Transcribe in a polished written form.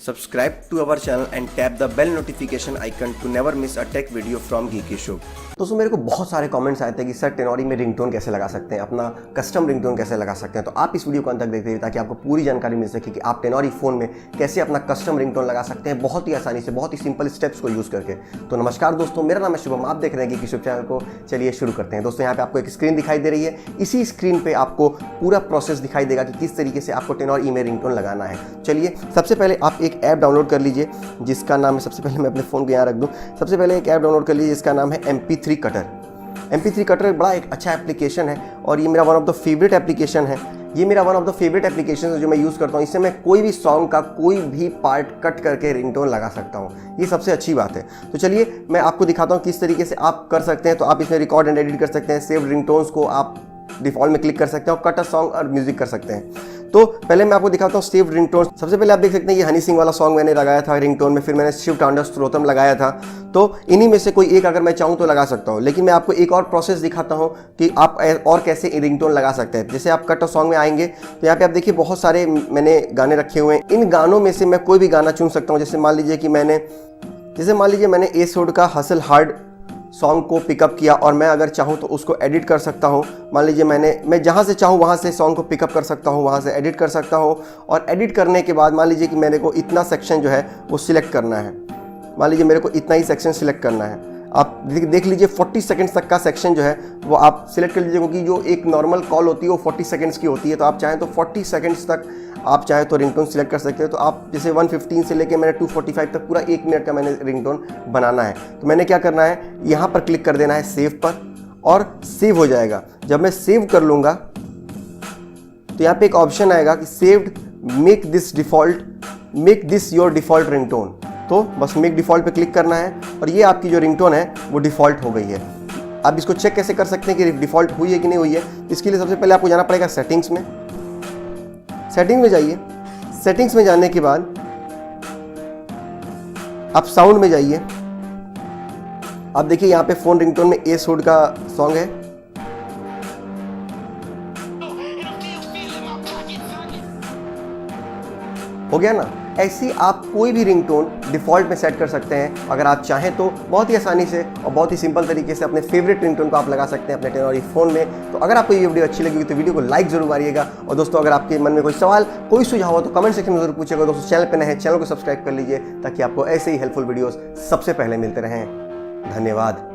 Subscribe to our channel and tap the bell notification icon to never miss a tech video from Geeky Show. दोस्तों मेरे को बहुत सारे comments आए थे कि सर टेनोरी में रिंगटोन कैसे लगा सकते हैं, अपना कस्टम रिंगटोन कैसे लगा सकते हैं। तो आप इस वीडियो को अंत तक देखते रहिए ताकि आपको पूरी जानकारी मिल सके कि आप टेनोरी फ़ोन में कैसे अपना कस्टम रिंगटोन लगा सकते हैं बहुत ही आसानी से, बहुत ही सिंपल स्टेप्स को यूज़ करके। तो नमस्कार दोस्तों, मेरा नाम है शुभम, आप देख रहे हैं गीकी शो चैनल को। चलिए शुरू करते हैं। दोस्तों यहाँ पे आपको एक स्क्रीन दिखाई दे रही है, इसी स्क्रीन पर आपको पूरा प्रोसेस दिखाई देगा कि किस तरीके से आपको टेनोरी में रिंगटोन लगाना है। चलिए सबसे पहले आप एक ऐप डाउनलोड कर लीजिए जिसका नाम है, सबसे पहले मैं अपने फ़ोन को यहाँ रख दूँ। सबसे पहले एक ऐप डाउनलोड कर लीजिए जिसका नाम है MP3 कटर। MP3 कटर बड़ा एक अच्छा एप्लीकेशन है और ये मेरा one of the favourite application है। ये मेरा one of the favourite application है जो मैं यूज़ करता हूँ। इससे मैं कोई भी सॉन्ग का कोई भी पार्ट कट करके रिंगटोन लगा सकता हूँ। ये सबसे अच्छी बात है। तो चलिए मैं आपको दिखाता हूँ किस तरीके से आप कर सकते हैं। तो आप इसमें रिकॉर्ड एंड एडिट कर सकते हैं, सेव रिंगटोन्स को आप डिफ़ॉल्ट में क्लिक कर सकते हैं और कट अ सॉन्ग और म्यूजिक कर सकते हैं। तो पहले मैं आपको दिखाता हूँ सेव रिंगटोन। सबसे पहले आप देख सकते हैं ये हनी सिंह वाला सॉन्ग मैंने लगाया था रिंगटोन में, फिर मैंने शिव तांडव स्तोत्रम लगाया था। तो इन्हीं में से कोई एक अगर मैं चाहूँ तो लगा सकता हूँ, लेकिन मैं आपको एक और प्रोसेस दिखाता हूँ कि आप और कैसे रिंगटोन लगा सकते हैं। जैसे आप कट अ सॉन्ग में आएंगे तो यहाँ पे आप देखिए बहुत सारे मैंने गाने रखे हुए हैं। इन गानों में से मैं कोई भी गाना चुन सकता हूँ। जैसे मान लीजिए मैंने ए सोड का हसल हार्ड सॉन्ग को पिकअप किया और मैं अगर चाहूँ तो उसको एडिट कर सकता हूँ। मान लीजिए मैं जहाँ से चाहूँ वहाँ से सॉन्ग को पिकअप कर सकता हूँ, वहाँ से एडिट कर सकता हूँ। और एडिट करने के बाद मान लीजिए कि मेरे को इतना सेक्शन जो है वो सिलेक्ट करना है। मान लीजिए मेरे को इतना ही सेक्शन सिलेक्ट करना है। आप देख लीजिए 40 सेकंड्स तक का सेक्शन जो है वो आप सिलेक्ट कर लीजिए, क्योंकि जो एक नॉर्मल कॉल होती है वो 40 सेकंड्स की होती है। तो आप चाहें तो 40 सेकंड्स तक आप चाहें तो रिंगटोन सिलेक्ट कर सकते हैं। तो आप जैसे 115 से लेके मैंने 245 तक पूरा 1 मिनट का मैंने रिंगटोन बनाना है। तो मैंने क्या करना है, यहाँ पर क्लिक कर देना है सेव पर और सेव हो जाएगा। जब मैं सेव कर लूँगा तो यहाँ पे एक ऑप्शन आएगा कि saved, make this your default ringtone. तो बस मेक डिफ़ॉल्ट पे क्लिक करना है और ये आपकी जो रिंगटोन है वो डिफ़ॉल्ट हो गई है। आप इसको चेक कैसे कर सकते हैं कि डिफ़ॉल्ट हुई है कि नहीं हुई है। इसके लिए सबसे पहले आपको जाना पड़ेगा सेटिंग्स में जाइए। सेटिंग्स में जाने के बाद आप साउंड में जाइए। आप देखिए यहाँ पे फ़ोन रिंगटोन में ए सोड का सॉन्ग है। हो गया ना। ऐसी आप कोई भी रिंगटोन डिफ़ॉल्ट में सेट कर सकते हैं अगर आप चाहें तो। बहुत ही आसानी से और बहुत ही सिंपल तरीके से अपने फेवरेट रिंगटोन को आप लगा सकते हैं अपने टेनोरी फ़ोन में। तो अगर आपको ये वीडियो अच्छी लगी तो वीडियो को लाइक जरूर मारिएगा। और दोस्तों अगर आपके मन में कोई सवाल, कोई सुझाव हो तो कमेंट सेक्शन में जरूर पूछिएगा। दोस्तों चैनल पर नए हैं, चैनल को सब्सक्राइब कर लीजिए ताकि आपको ऐसे ही हेल्पफुल वीडियोज़ सबसे पहले मिलते रहें। धन्यवाद।